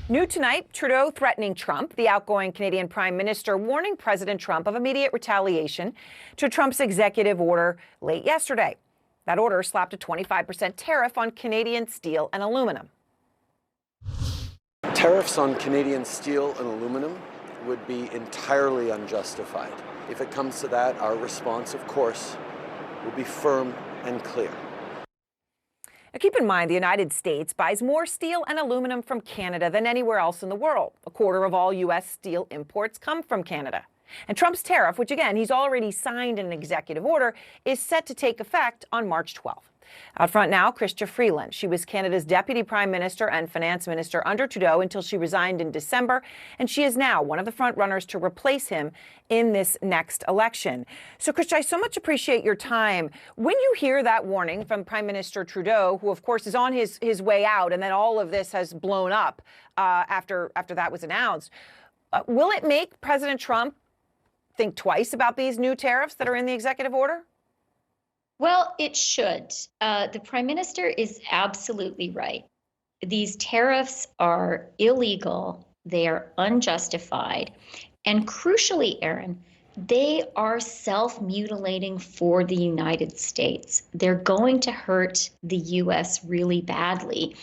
New tonight, Trudeau threatening Trump, the outgoing Canadian Prime Minister warning President Trump of immediate retaliation to Trump's executive order late yesterday. That order slapped a 25% tariff on Canadian steel and aluminum. Tariffs on Canadian steel and aluminum would be entirely unjustified. If it comes to that, our response, of course, will be firm and clear. Now, keep in mind, the United States buys more steel and aluminum from Canada than anywhere else in the world. A quarter of all U.S. steel imports come from Canada. And Trump's tariff, which again, he's already signed an executive order, is set to take effect on March 12th. Out front now, Chrystia Freeland. She was Canada's Deputy Prime Minister and Finance Minister under Trudeau until she resigned in December, and she is now one of the front runners to replace him in this next election. So, Chrystia, I so much appreciate your time. When you hear that warning from Prime Minister Trudeau, who of course is on his way out, and then all of this has blown up after that was announced, will it make President Trump think twice about these new tariffs that are in the executive order? Well, it should. The Prime Minister is absolutely right. These tariffs are illegal, they are unjustified, and crucially, Aaron, they are self-mutilating for the United States. They're going to hurt the U.S. really badly.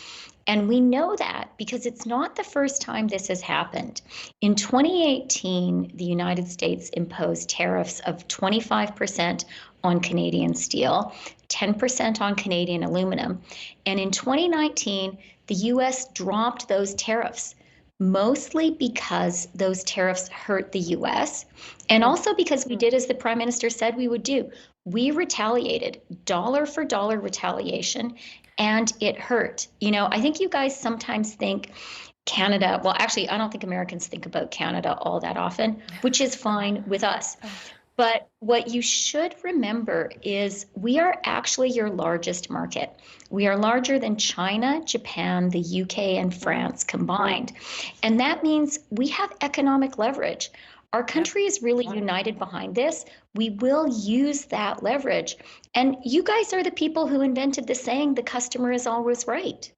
And we know that because it's not the first time this has happened. In 2018, the United States imposed tariffs of 25% on Canadian steel, 10% on Canadian aluminum. And in 2019, the U.S. dropped those tariffs, mostly because those tariffs hurt the U.S. and also because we did as the Prime Minister said we would do. We retaliated, dollar for dollar retaliation, and it hurt. You know, I think you guys sometimes think Canada, well, actually, I don't think Americans think about Canada all that often, which is fine with us. But what you should remember is we are actually your largest market. We are larger than China, Japan, the UK, and France combined. And that means we have economic leverage. Our country is really united behind this. We will use that leverage. And you guys are the people who invented the saying, the customer is always right.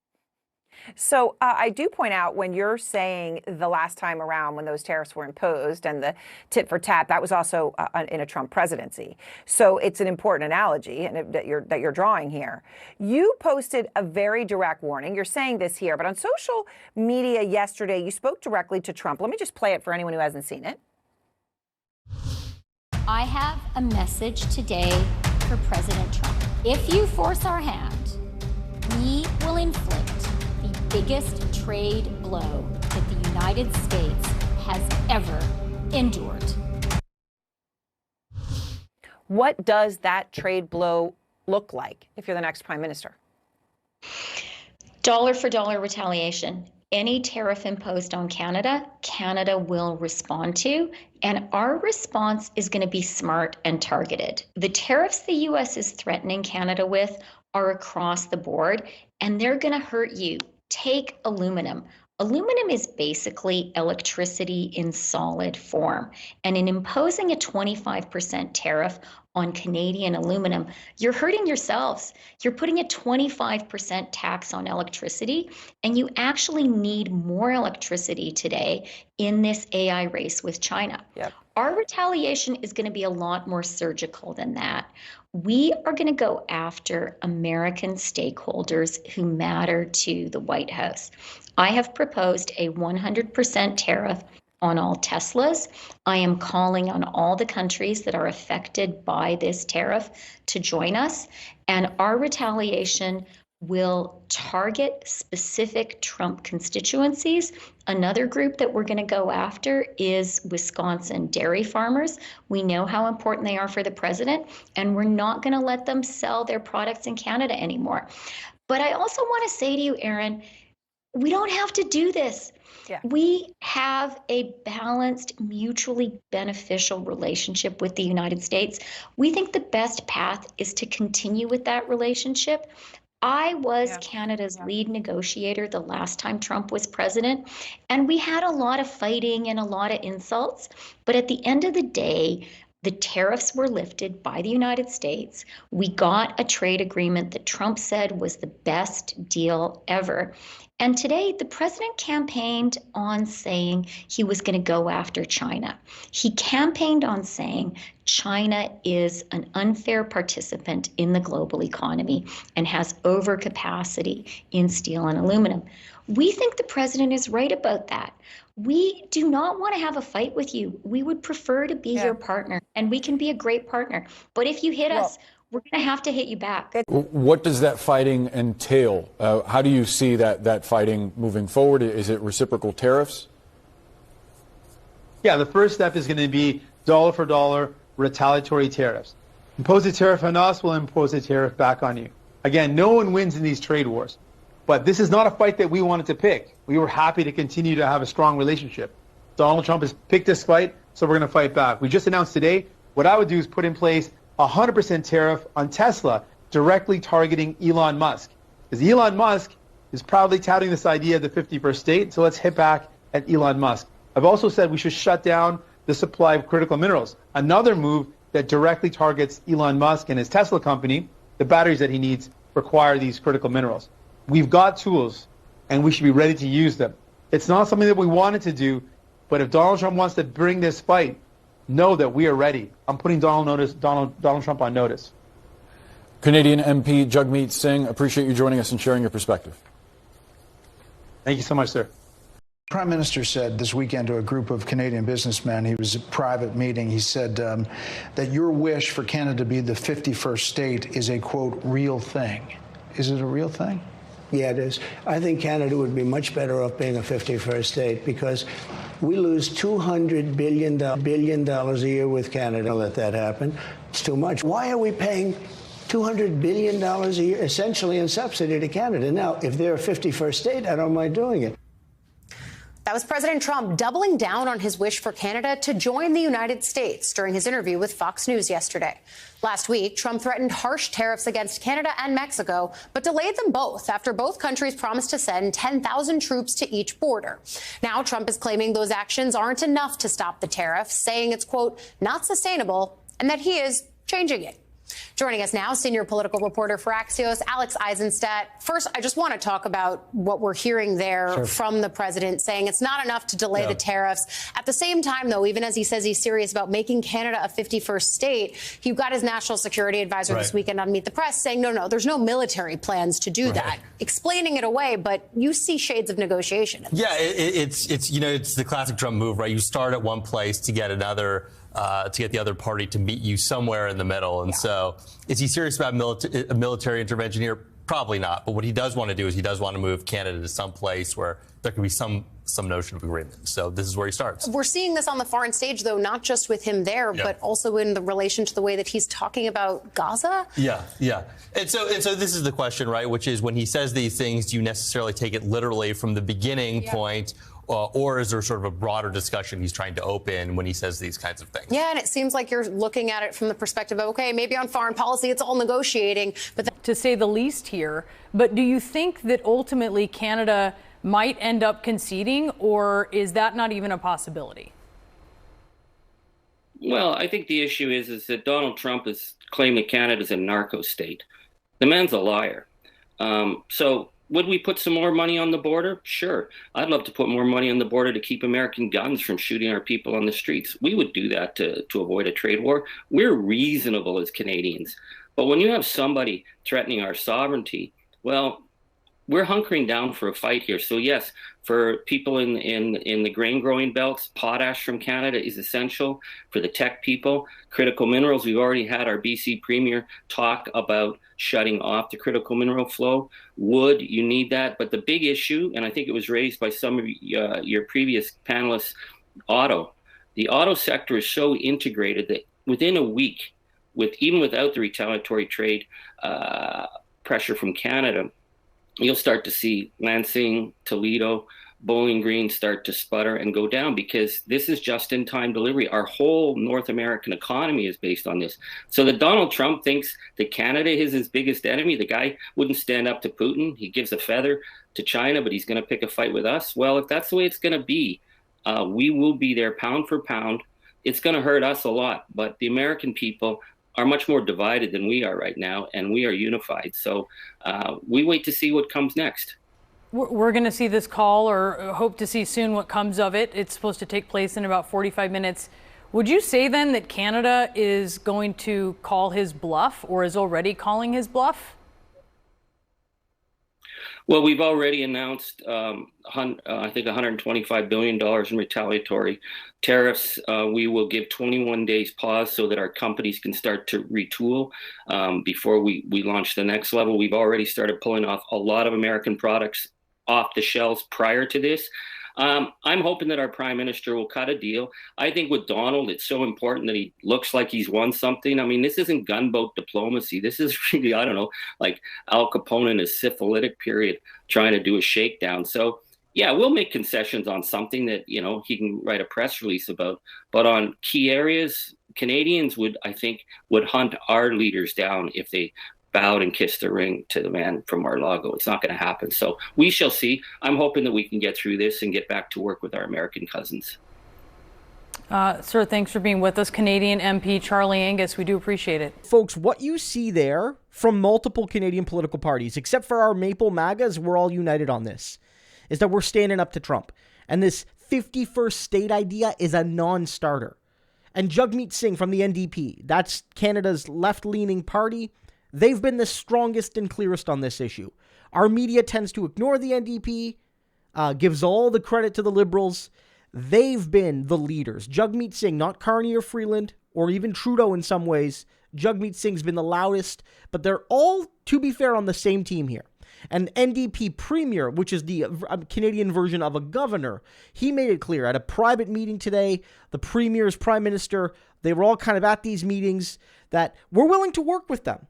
So I do point out when you're saying the last time around when those tariffs were imposed and the tit for tat, that was also in a Trump presidency. So it's an important analogy that you're drawing here. You posted a very direct warning. You're saying this here, but on social media yesterday, you spoke directly to Trump. Let me just play it for anyone who hasn't seen it. I have a message today for President Trump. If you force our hand, we will inflict the biggest trade blow that the United States has ever endured. What does that trade blow look like if you're the next prime minister? Dollar for dollar retaliation. Any tariff imposed on Canada, Canada will respond to, and our response is going to be smart and targeted. The tariffs the U.S. is threatening Canada with are across the board, and they're going to hurt you. Take aluminum. Aluminum is basically electricity in solid form, and in imposing a 25% tariff on Canadian aluminum, you're hurting yourselves. You're putting a 25% tax on electricity, and you actually need more electricity today in this AI race with China. Yep. Our retaliation is going to be a lot more surgical than that. We are going to go after American stakeholders who matter to the White House. I have proposed a 100% tariff on all Teslas. I am calling on all the countries that are affected by this tariff to join us, and our retaliation will target specific Trump constituencies. Another group that we're going to go after is Wisconsin dairy farmers. We know how important they are for the president, and we're not going to let them sell their products in Canada anymore. But I also want to say to you, Aaron, we don't have to do this. Yeah. We have a balanced, mutually beneficial relationship with the United States. We think the best path is to continue with that relationship. I was Canada's lead negotiator the last time Trump was president, and we had a lot of fighting and a lot of insults. But at the end of the day, the tariffs were lifted by the United States. We got a trade agreement that Trump said was the best deal ever. And today, the president campaigned on saying he was going to go after China. He campaigned on saying China is an unfair participant in the global economy and has overcapacity in steel and aluminum. We think the president is right about that. We do not want to have a fight with you. We would prefer to be your partner, and we can be a great partner. But if you hit us, we're going to hit you back. What does that fighting entail? How do you see that fighting moving forward? Is it reciprocal tariffs? Yeah, the first step is going to be dollar for dollar retaliatory tariffs. Impose a tariff on us, we'll impose a tariff back on you. Again, no one wins in these trade wars. But this is not a fight that we wanted to pick. We were happy to continue to have a strong relationship. Donald Trump has picked this fight, so we're going to fight back. We just announced today, what I would do is put in place a 100% tariff on Tesla, directly targeting Elon Musk. Because Elon Musk is proudly touting this idea of the 51st state, so let's hit back at Elon Musk. I've also said we should shut down the supply of critical minerals, another move that directly targets Elon Musk and his Tesla company. The batteries that he needs require these critical minerals. We've got tools, and we should be ready to use them. It's not something that we wanted to do, but if Donald Trump wants to bring this fight, know that we are ready. I'm putting Donald Trump on notice. Canadian MP Jagmeet Singh, appreciate you joining us and sharing your perspective. Thank you so much, sir. Prime Minister said this weekend to a group of Canadian businessmen, he was at a private meeting, he said that your wish for Canada to be the 51st state is a, quote, real thing. Is it a real thing? Yeah, it is. I think Canada would be much better off being a 51st state because we lose $200 billion a year with Canada. Let that happen. It's too much. Why are we paying $200 billion a year essentially in subsidy to Canada? Now, if they're a 51st state, I don't mind doing it. That was President Trump doubling down on his wish for Canada to join the United States during his interview with Fox News yesterday. Last week, Trump threatened harsh tariffs against Canada and Mexico, but delayed them both after both countries promised to send 10,000 troops to each border. Now, Trump is claiming those actions aren't enough to stop the tariffs, saying it's, quote, not sustainable, and that he is changing it. Joining us now, senior political reporter for Axios, Alex Eisenstadt. First, I just want to talk about what we're hearing there from the president, saying it's not enough to delay the tariffs. At the same time, though, even as he says he's serious about making Canada a 51st state, you've got his national security advisor this weekend on Meet the Press saying, no, there's no military plans to do that, explaining it away. But you see shades of negotiation. Yeah, it's the classic Trump move, right? You start at one place to get another. To get the other party to meet you somewhere in the middle. And so is he serious about a military intervention here? Probably not. But what he does want to do is he does want to move Canada to some place where there can be some notion of agreement. So this is where he starts. We're seeing this on the foreign stage, though, not just with him there, but also in the relation to the way that he's talking about Gaza. Yeah. And so this is the question, right, which is when he says these things, do you necessarily take it literally from the beginning point? Or is there sort of a broader discussion he's trying to open when he says these kinds of things? Yeah, and it seems like you're looking at it from the perspective of, okay, maybe on foreign policy, it's all negotiating. But to say the least here. But do you think that ultimately Canada might end up conceding, or is that not even a possibility? Well, I think the issue is that Donald Trump is claiming Canada's a narco state. The man's a liar. So would we put some more money on the border? Sure. I'd love to put more money on the border to keep American guns from shooting our people on the streets. We would do that to avoid a trade war. We're reasonable as Canadians. But when you have somebody threatening our sovereignty, well, we're hunkering down for a fight here. So yes, for people in the grain growing belts, potash from Canada is essential. For the tech people, critical minerals, we've already had our BC Premier talk about shutting off the critical mineral flow. Wood, you need that. But the big issue, and I think it was raised by some of your previous panelists, auto. The auto sector is so integrated that within a week, even without the retaliatory trade pressure from Canada, you'll start to see Lansing, Toledo, Bowling Green start to sputter and go down because this is just-in-time delivery. Our whole North American economy is based on this. So that Donald Trump thinks that Canada is his biggest enemy, the guy wouldn't stand up to Putin. He gives a feather to China, but he's going to pick a fight with us. Well, if that's the way it's going to be, we will be there pound for pound. It's going to hurt us a lot, but the American people are much more divided than we are right now, and we are unified. So we wait to see what comes next. We're going to see this call, or hope to see soon what comes of it. It's supposed to take place in about 45 minutes. Would you say then that Canada is going to call his bluff, or is already calling his bluff? Well, we've already announced, I think, $125 billion in retaliatory tariffs. We will give 21 days pause so that our companies can start to retool before we launch the next level. We've already started pulling off a lot of American products off the shelves prior to this. I'm hoping that our prime minister will cut a deal. I think with Donald, it's so important that he looks like he's won something. I mean, this isn't gunboat diplomacy. This is really, I don't know, like Al Capone in his syphilitic period trying to do a shakedown. So, yeah, we'll make concessions on something that, you know, he can write a press release about. But on key areas, Canadians would hunt our leaders down if they bowed and kissed the ring to the man from Mar-a-Lago. It's not going to happen. So we shall see. I'm hoping that we can get through this and get back to work with our American cousins. Sir, thanks for being with us. Canadian MP Charlie Angus, we do appreciate it. Folks, what you see there from multiple Canadian political parties, except for our Maple MAGAs, we're all united on this, is that we're standing up to Trump. And this 51st state idea is a non-starter. And Jagmeet Singh from the NDP, that's Canada's left-leaning party, they've been the strongest and clearest on this issue. Our media tends to ignore the NDP, gives all the credit to the Liberals. They've been the leaders. Jagmeet Singh, not Carney or Freeland, or even Trudeau in some ways. Jagmeet Singh's been the loudest, but they're all, to be fair, on the same team here. And NDP Premier, which is the Canadian version of a governor, he made it clear at a private meeting today, the Premier's Prime Minister, they were all kind of at these meetings, that we're willing to work with them.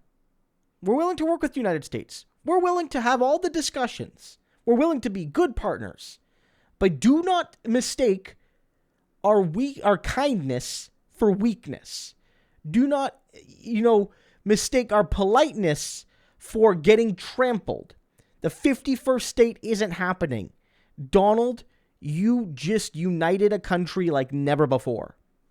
We're willing to work with the United States. We're willing to have all the discussions. We're willing to be good partners. But do not mistake our kindness for weakness. Do not, mistake our politeness for getting trampled. The 51st state isn't happening. Donald, you just united a country like never before.